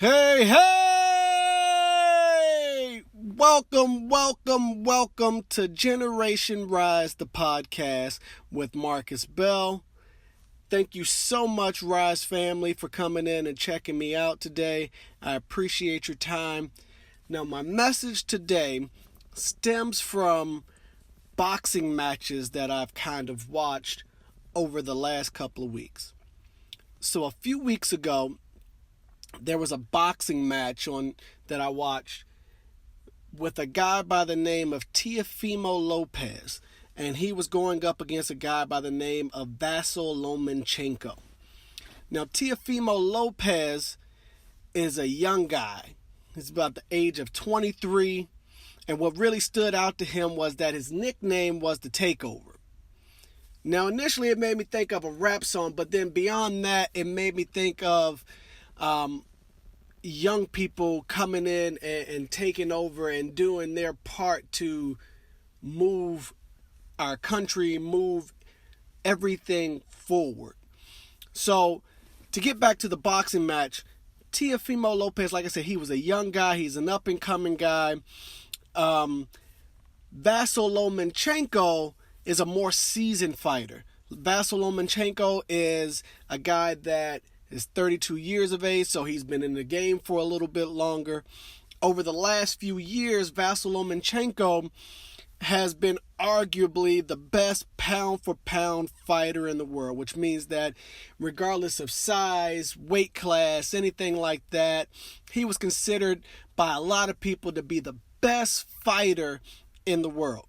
Hey, hey! Welcome to Generation Rise, the podcast with Marcus Bell. Thank you so much, Rise family, for coming in and checking me out today. I appreciate your time. Now, my message today stems from boxing matches that I've kind of watched over the last couple of weeks. So, a few weeks ago, there was a boxing match that I watched with a guy by the name of Teofimo Lopez, and he was going up against a guy by the name of Vasyl Lomachenko. Now, Teofimo Lopez is a young guy. He's about the age of 23, and what really stood out to him was that his nickname was the Takeover. Now, initially, it made me think of a rap song, but then beyond that, it made me think of young people coming in and taking over and doing their part to move our country, move everything forward. So, to get back to the boxing match, Teofimo Lopez, like I said, he was a young guy. He's an up-and-coming guy. Vasyl Lomachenko is a more seasoned fighter. Vasyl Lomachenko is a guy that is 32 years of age, so he's been in the game for a little bit longer. Over the last few years, Vasyl Lomachenko has been arguably the best pound-for-pound fighter in the world, which means that regardless of size, weight class, anything like that, he was considered by a lot of people to be the best fighter in the world.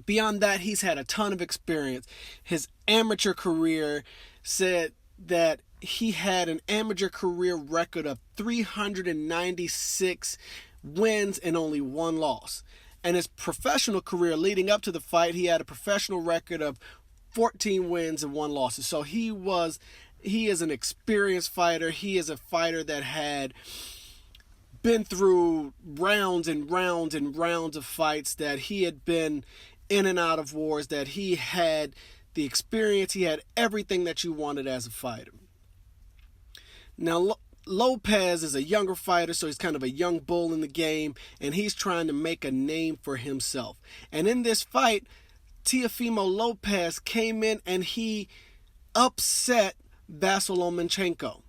Beyond that, he's had a ton of experience. His amateur career said that he had an amateur career record of 396 wins and only one loss. And his professional career leading up to the fight, he had a professional record of 14 wins and one loss. So he is an experienced fighter. He is a fighter that had been through rounds and rounds and rounds of fights, that he had been in and out of wars, that he had the experience, he had everything that you wanted as a fighter. Now, Lopez is a younger fighter, so he's kind of a young bull in the game, and he's trying to make a name for himself. And in this fight, Teofimo Lopez came in and he upset Vasyl Lomachenko.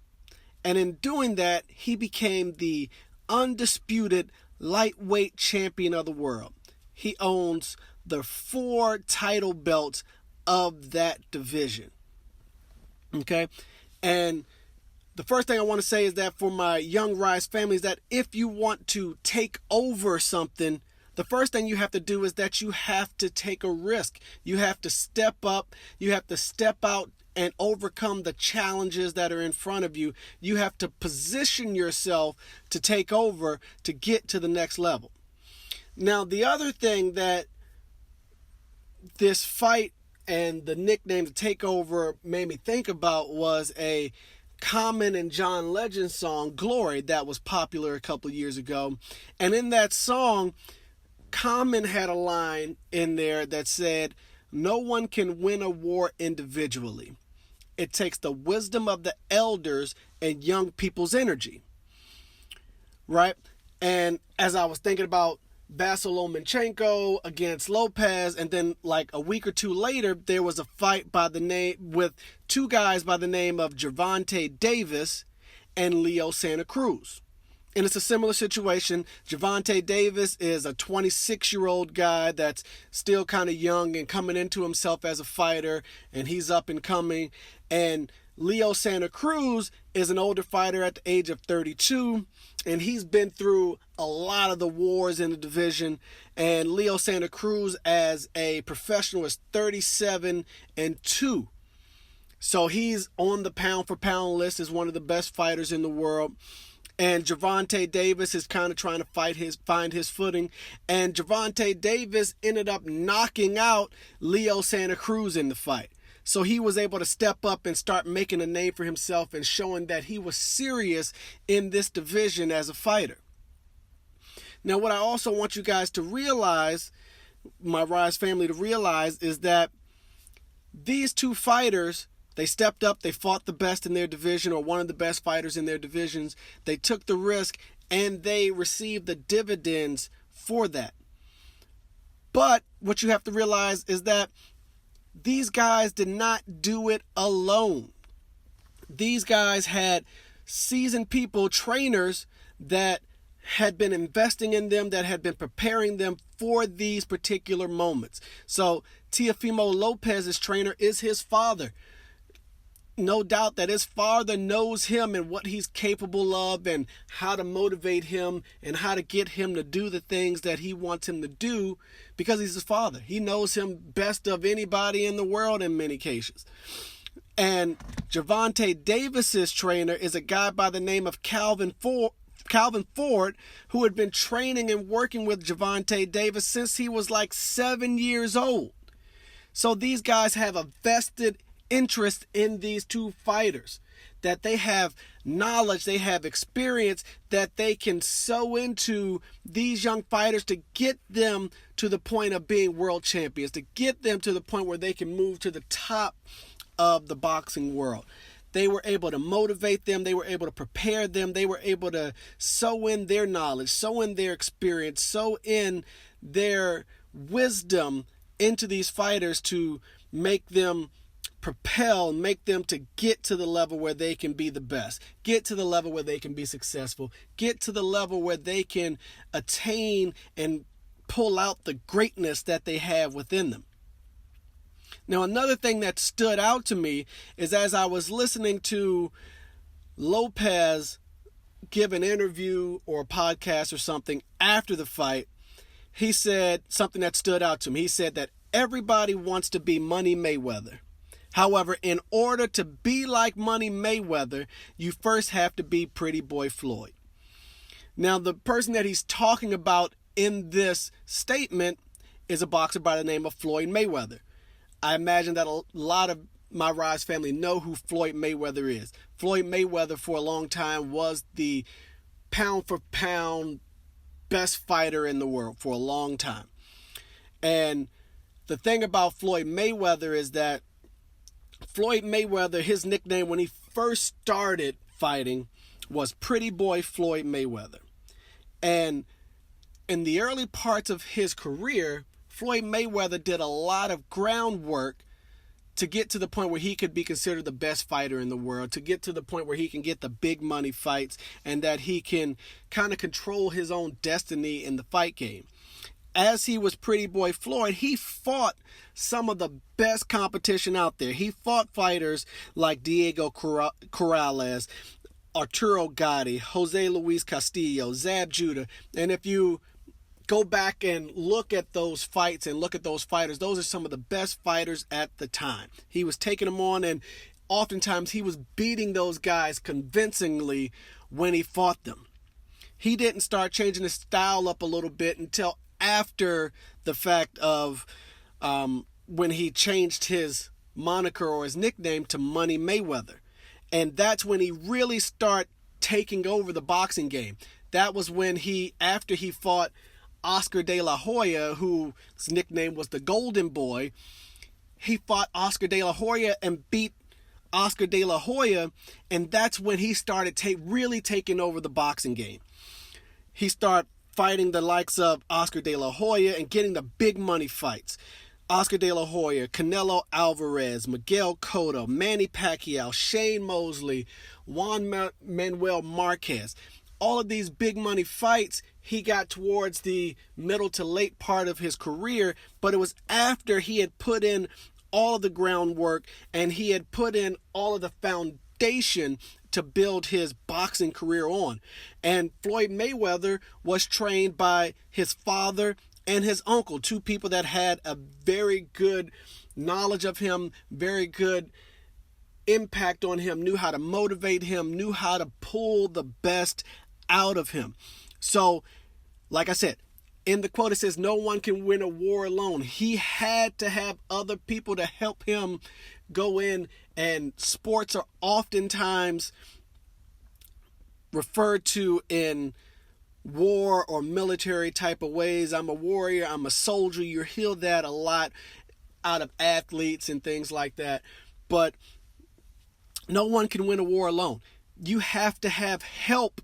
And in doing that, he became the undisputed lightweight champion of the world. He owns the 4 title belts of that division. Okay? And the first thing I want to say is that for my young Rise family is that if you want to take over something, the first thing you have to do is that you have to take a risk. You have to step up. You have to step out and overcome the challenges that are in front of you. You have to position yourself to take over to get to the next level. Now, the other thing that this fight and the nickname Takeover made me think about was a Common and John Legend song, Glory, that was popular a couple of years ago. And in that song, Common had a line in there that said, "No one can win a war individually. It takes the wisdom of the elders and young people's energy." Right? And as I was thinking about Vasyl Lomachenko against Lopez, and then like a week or two later, there was a fight with 2 guys by the name of Gervonta Davis and Leo Santa Cruz. And it's a similar situation. Gervonta Davis is a 26-year-old guy that's still kind of young and coming into himself as a fighter, and he's up and coming. And Leo Santa Cruz is an older fighter at the age of 32, and he's been through a lot of the wars in the division. And Leo Santa Cruz, as a professional, is 37-2. So he's on the pound-for-pound list as one of the best fighters in the world. And Gervonta Davis is kind of trying to find his footing. And Gervonta Davis ended up knocking out Leo Santa Cruz in the fight. So he was able to step up and start making a name for himself and showing that he was serious in this division as a fighter. Now, what I also want you guys to realize, my Rise family to realize, is that these 2 fighters They stepped up, they fought the best in their division or one of the best fighters in their divisions. They took the risk and they received the dividends for that. But what you have to realize is that these guys did not do it alone. These guys had seasoned people, trainers that had been investing in them, that had been preparing them for these particular moments. So Teofimo Lopez's trainer is his father. No doubt that his father knows him and what he's capable of and how to motivate him and how to get him to do the things that he wants him to do because he's his father. He knows him best of anybody in the world in many cases. And Gervonta Davis's trainer is a guy by the name of Calvin Ford, who had been training and working with Gervonta Davis since he was like 7 years old. So these guys have a vested interest in these two fighters, that they have knowledge, they have experience that they can sow into these young fighters to get them to the point of being world champions, to get them to the point where they can move to the top of the boxing world. They were able to motivate them, they were able to prepare them, they were able to sow in their knowledge, sow in their experience, sow in their wisdom into these fighters to make them propel, make them to get to the level where they can be the best, get to the level where they can be successful, get to the level where they can attain and pull out the greatness that they have within them. Now, another thing that stood out to me is as I was listening to Lopez give an interview or a podcast or something after the fight, he said something that stood out to me. He said that everybody wants to be Money Mayweather. However, in order to be like Money Mayweather, you first have to be Pretty Boy Floyd. Now, the person that he's talking about in this statement is a boxer by the name of Floyd Mayweather. I imagine that a lot of my Rise family know who Floyd Mayweather is. Floyd Mayweather for a long time was the pound for pound best fighter in the world for a long time. And the thing about Floyd Mayweather is that Floyd Mayweather, his nickname when he first started fighting was Pretty Boy Floyd Mayweather. And in the early parts of his career, Floyd Mayweather did a lot of groundwork to get to the point where he could be considered the best fighter in the world, to get to the point where he can get the big money fights and that he can kind of control his own destiny in the fight game. As he was Pretty Boy Floyd, he fought some of the best competition out there. He fought fighters like Diego Corrales, Arturo Gatti, Jose Luis Castillo, Zab Judah. And if you go back and look at those fights and look at those fighters, those are some of the best fighters at the time. He was taking them on, and oftentimes he was beating those guys convincingly when he fought them. He didn't start changing his style up a little bit until after the fact of when he changed his moniker or his nickname to Money Mayweather. And that's when he really started taking over the boxing game. That was when after he fought Oscar De La Hoya, whose nickname was the Golden Boy, he fought Oscar De La Hoya and beat Oscar De La Hoya, and that's when he started really taking over the boxing game. He started fighting the likes of Oscar De La Hoya and getting the big money fights. Oscar De La Hoya, Canelo Alvarez, Miguel Cotto, Manny Pacquiao, Shane Mosley, Juan Manuel Marquez. All of these big money fights he got towards the middle to late part of his career, but it was after he had put in all of the groundwork and he had put in all of the foundation to build his boxing career on. And Floyd Mayweather was trained by his father and his uncle, two people that had a very good knowledge of him, very good impact on him, knew how to motivate him, knew how to pull the best out of him. So, like I said, in the quote it says, no one can win a war alone. He had to have other people to help him go in, and sports are oftentimes referred to in war or military type of ways. I'm a warrior, I'm a soldier. You hear that a lot out of athletes and things like that. But No one can win a war alone. You have to have help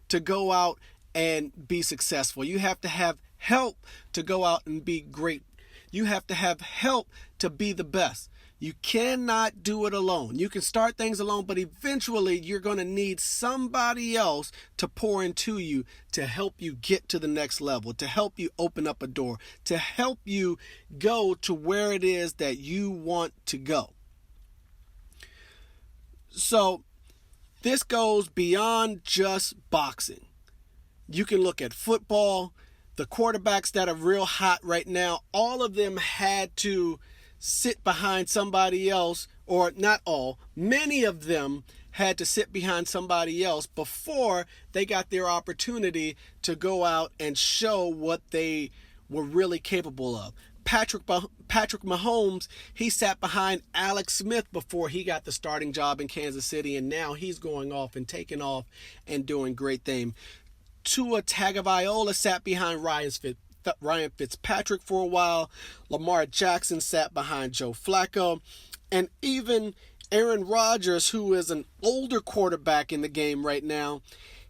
to go out and be successful. You have to have help to go out and be great. You have to have help to be the best. You cannot do it alone. You can start things alone, but eventually you're going to need somebody else to pour into you to help you get to the next level, to help you open up a door, to help you go to where it is that you want to go. So this goes beyond just boxing. You can look at football. The quarterbacks that are real hot right now, all of them had to sit behind somebody else, or not all, many of them had to sit behind somebody else before they got their opportunity to go out and show what they were really capable of. Patrick Mahomes, he sat behind Alex Smith before he got the starting job in Kansas City, and now he's going off and taking off and doing great things. Tua Tagovailoa sat behind Ryan Fitzpatrick for a while. Lamar Jackson sat behind Joe Flacco. And even Aaron Rodgers, who is an older quarterback in the game right now,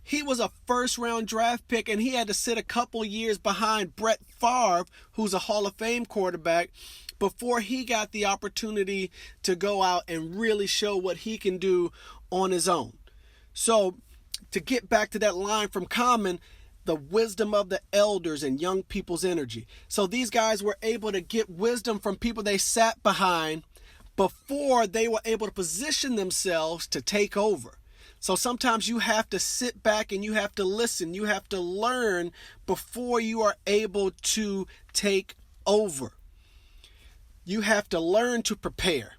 he was a first-round draft pick, and he had to sit a couple years behind Brett Favre, who's a Hall of Fame quarterback, before he got the opportunity to go out and really show what he can do on his own. So, to get back to that line from Common, the wisdom of the elders and young people's energy. So these guys were able to get wisdom from people they sat behind before they were able to position themselves to take over. So sometimes you have to sit back and you have to listen. You have to learn before you are able to take over. You have to learn to prepare.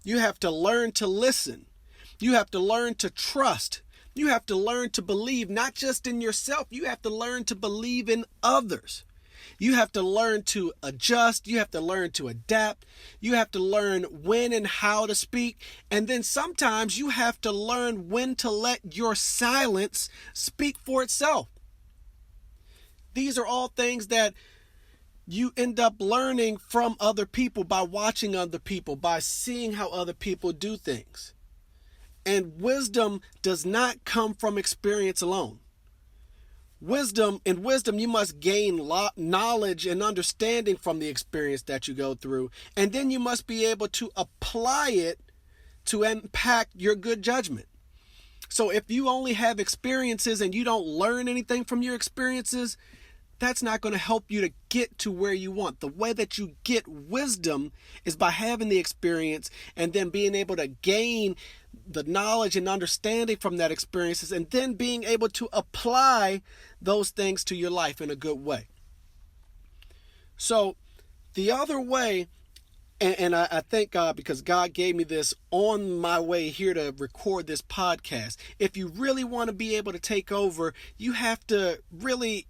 You have to learn to listen. You have to learn to trust. You have to learn to believe not just in yourself. You have to learn to believe in others. You have to learn to adjust. You have to learn to adapt. You have to learn when and how to speak. And then sometimes you have to learn when to let your silence speak for itself. These are all things that you end up learning from other people by watching other people, by seeing how other people do things. And wisdom does not come from experience alone. In wisdom, you must gain knowledge and understanding from the experience that you go through. And then you must be able to apply it to impact your good judgment. So if you only have experiences and you don't learn anything from your experiences, that's not going to help you to get to where you want. The way that you get wisdom is by having the experience and then being able to gain the knowledge and understanding from that experiences, and then being able to apply those things to your life in a good way. So the other way, and I thank God because God gave me this on my way here to record this podcast. If you really want to be able to take over, you have to really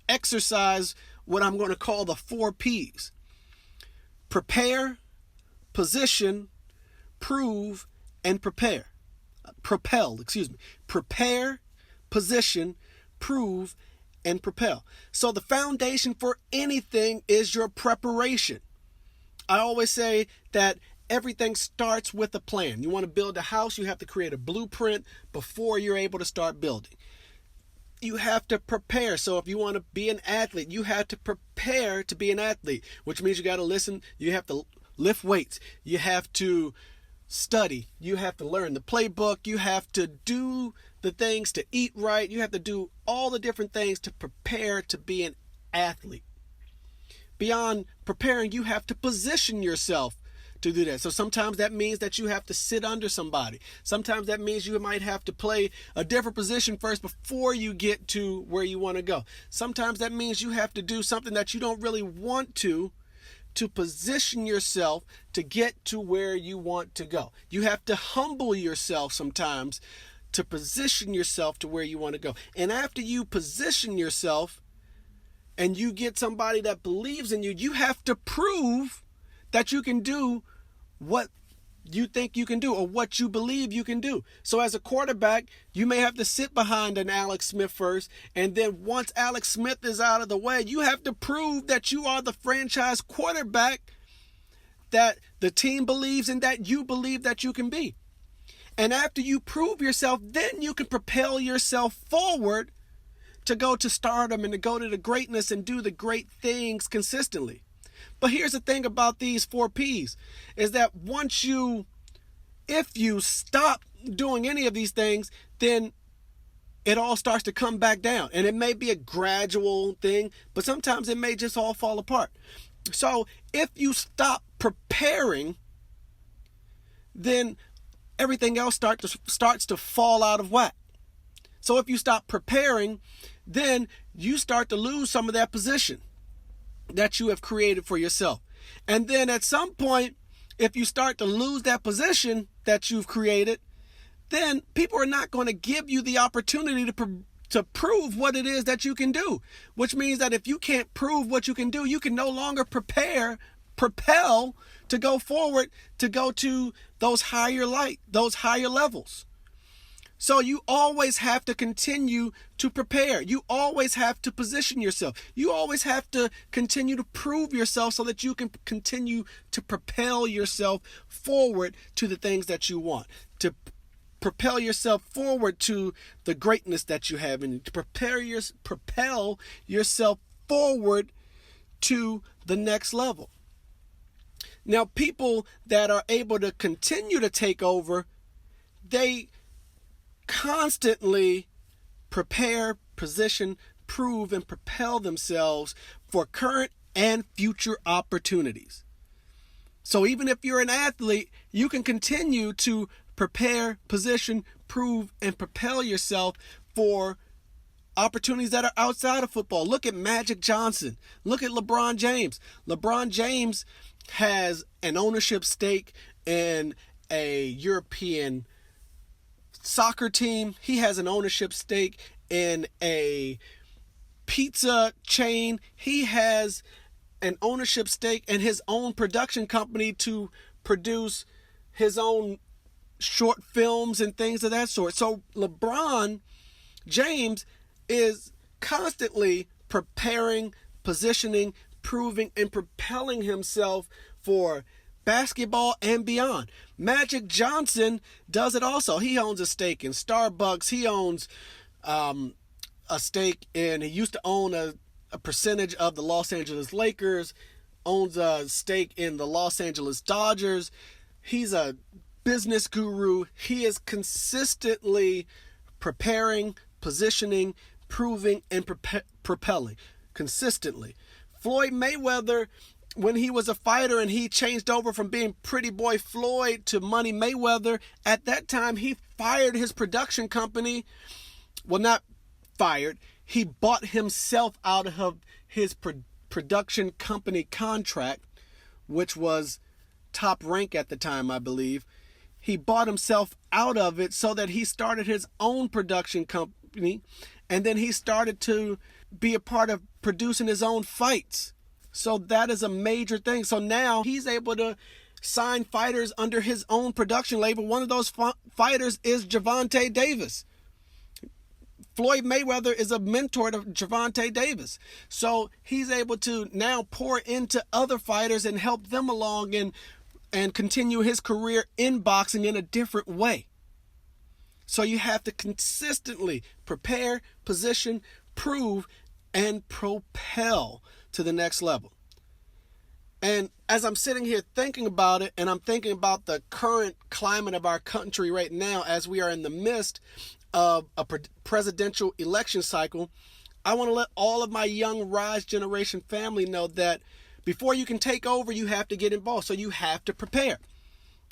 exercise what I'm going to call the 4 P's. Prepare, position, prove, and propel. Prepare, position, prove, and propel. So the foundation for anything is your preparation. I always say that everything starts with a plan. You want to build a house, you have to create a blueprint before you're able to start building. You have to prepare. So if you want to be an athlete, you have to prepare to be an athlete, which means you got to listen. You have to lift weights. You have to study. You have to learn the playbook. You have to do the things to eat right. You have to do all the different things to prepare to be an athlete. Beyond preparing, you have to position yourself to do that. So sometimes that means that you have to sit under somebody. Sometimes that means you might have to play a different position first before you get to where you want to go. Sometimes that means you have to do something that you don't really want to position yourself to get to where you want to go. You have to humble yourself sometimes to position yourself to where you want to go. And after you position yourself and you get somebody that believes in you, you have to prove that you can do what you think you can do or what you believe you can do. So as a quarterback, you may have to sit behind an Alex Smith first, and then once Alex Smith is out of the way, you have to prove that you are the franchise quarterback that the team believes in, that you believe that you can be. And after you prove yourself, then you can propel yourself forward to go to stardom and to go to the greatness and do the great things consistently. But here's the thing about these 4 P's is that if you stop doing any of these things, then it all starts to come back down. And it may be a gradual thing, but sometimes it may just all fall apart. So if you stop preparing, then everything else starts to fall out of whack. So if you stop preparing, then you start to lose some of that position that you have created for yourself. And then at some point, if you start to lose that position that you've created, then people are not going to give you the opportunity to prove what it is that you can do. Which means that if you can't prove what you can do, you can no longer propel to go forward, to go to those higher levels. So you always have to continue to prepare. You always have to position yourself. You always have to continue to prove yourself so that you can continue to propel yourself forward to the things that you want, to propel yourself forward to the greatness that you have, and to propel yourself forward to the next level. Now, people that are able to continue to take over, they constantly prepare, position, prove, and propel themselves for current and future opportunities. So even if you're an athlete, you can continue to prepare, position, prove, and propel yourself for opportunities that are outside of football. Look at Magic Johnson. Look at LeBron James. LeBron James has an ownership stake in a European soccer team. He has an ownership stake in a pizza chain. He has an ownership stake in his own production company to produce his own short films and things of that sort. So LeBron James is constantly preparing, positioning, proving, and propelling himself for basketball and beyond. Magic Johnson does it also. He owns a stake in Starbucks. He owns a stake in, he used to own a percentage of the Los Angeles Lakers, owns a stake in the Los Angeles Dodgers. He's a business guru. He is consistently preparing, positioning, proving, and propelling consistently. Floyd Mayweather, when he was a fighter and he changed over from being Pretty Boy Floyd to Money Mayweather, at that time he fired his production company. Well, not fired. He bought himself out of his production company contract, which was Top Rank at the time, I believe. He bought himself out of it so that he started his own production company, and then he started to be a part of producing his own fights. So that is a major thing. So now he's able to sign fighters under his own production label. One of those fighters is Gervonta Davis. Floyd Mayweather is a mentor to Gervonta Davis. So he's able to now pour into other fighters and help them along and continue his career in boxing in a different way. So you have to consistently prepare, position, prove, and propel to the next level. And as I'm sitting here thinking about it, and I'm thinking about the current climate of our country right now as we are in the midst of a presidential election cycle, I want to let all of my young Rise Generation family know that before you can take over, you have to get involved. So you have to prepare,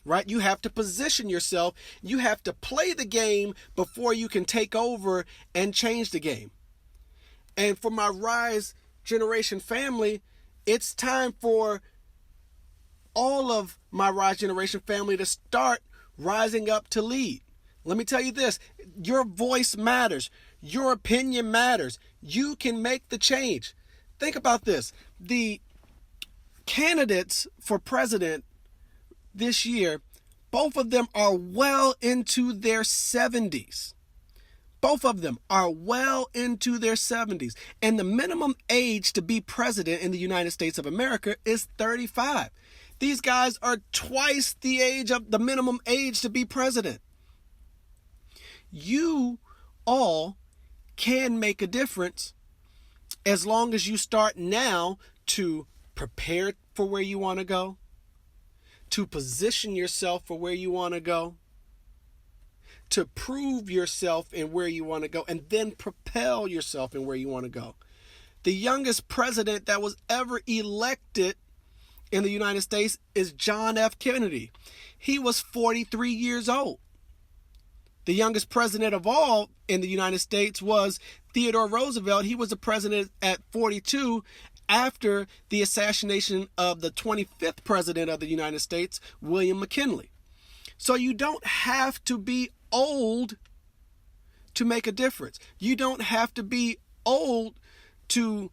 right? You have to position yourself. You have to play the game before you can take over and change the game. And for my Rise Generation family, it's time for all of my Rise Generation family to start rising up to lead. Let me tell you this, your voice matters. Your opinion matters. You can make the change. Think about this. The candidates for president this year, both of them are well into their 70s. Both of them are well into their 70s. And the minimum age to be president in the United States of America is 35. These guys are twice the age of the minimum age to be president. you all can make a difference as long as you start now to prepare for where you want to go, to position yourself for where you want to go, to prove yourself in where you want to go, and then propel yourself in where you want to go. The youngest president that was ever elected in the United States is John F. Kennedy. He was 43 years old. The youngest president of all in the United States was Theodore Roosevelt. He was the president at 42 after the assassination of the 25th president of the United States, William McKinley. So you don't have to be old to make a difference. You don't have to be old to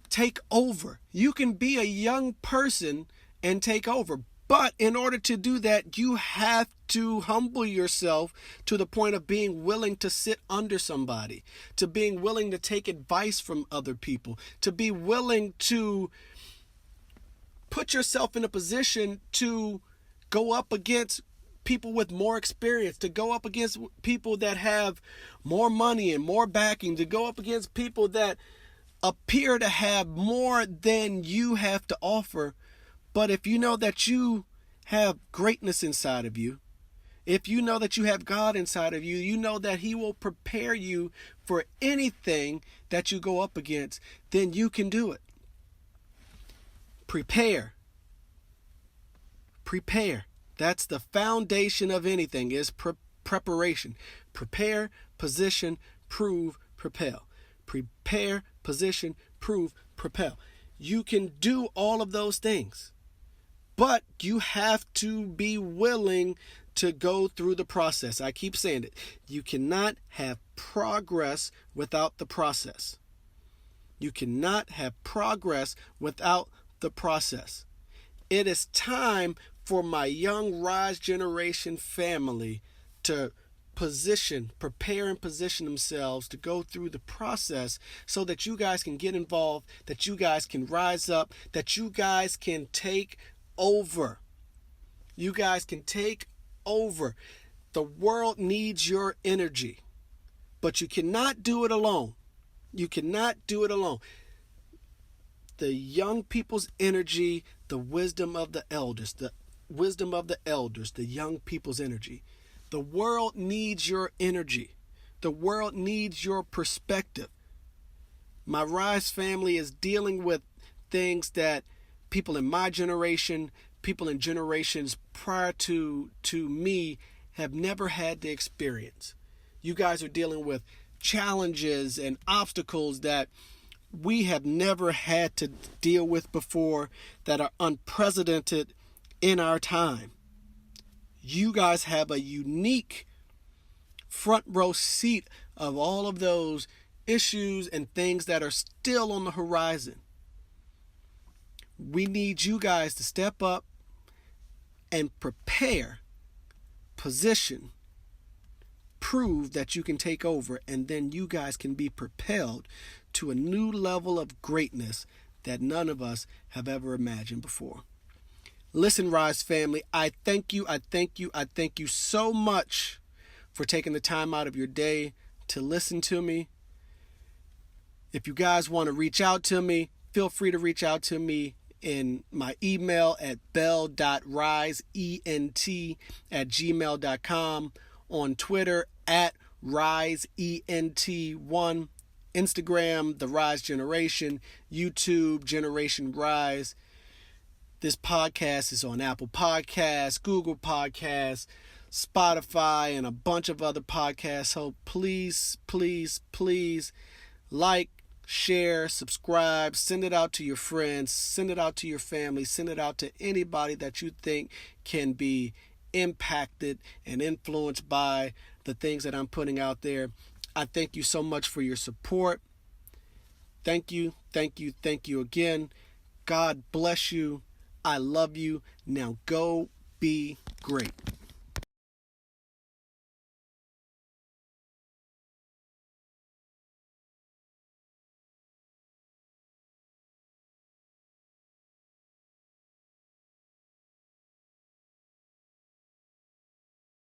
take over. You can be a young person and take over. But in order to do that, you have to humble yourself to the point of being willing to sit under somebody, to being willing to take advice from other people, to be willing to put yourself in a position to go up against people with more experience, to go up against people that have more money and more backing, to go up against people that appear to have more than you have to offer. But if you know that you have greatness inside of you, if you know that you have God inside of you, you know that He will prepare you for anything that you go up against, then you can do it. Prepare. Prepare. That's the foundation of anything, is preparation. Prepare, position, prove, propel. Prepare, position, prove, propel. You can do all of those things, but you have to be willing to go through the process. I keep saying it. You cannot have progress without the process. You cannot have progress without the process. It is time for my young Rise Generation family to prepare and position themselves to go through the process so that you guys can get involved, that you guys can rise up, that you guys can take over. You guys can take over. The world needs your energy, but you cannot do it alone. You cannot do it alone. The young people's energy, the wisdom of the elders, the young people's energy. The world needs your energy. The world needs your perspective. My Rise family is dealing with things that people in my generation, people in generations prior to me have never had to experience. You guys are dealing with challenges and obstacles that we have never had to deal with before, that are unprecedented in our time. You guys have a unique front row seat of all of those issues and things that are still on the horizon. We need you guys to step up and prepare, position, prove that you can take over, and then you guys can be propelled to a new level of greatness that none of us have ever imagined before. Listen, Rise family, I thank you so much for taking the time out of your day to listen to me. If you guys want to reach out to me, feel free to reach out to me in my email at bell.riseent@gmail.com, on Twitter at riseent1, Instagram, The Rise Generation, YouTube, Generation Rise. This podcast is on Apple Podcasts, Google Podcasts, Spotify, and a bunch of other podcasts. So please, please, please like, share, subscribe, send it out to your friends, send it out to your family, send it out to anybody that you think can be impacted and influenced by the things that I'm putting out there. I thank you so much for your support. Thank you, thank you, thank you again. God bless you. I love you. Now go be great.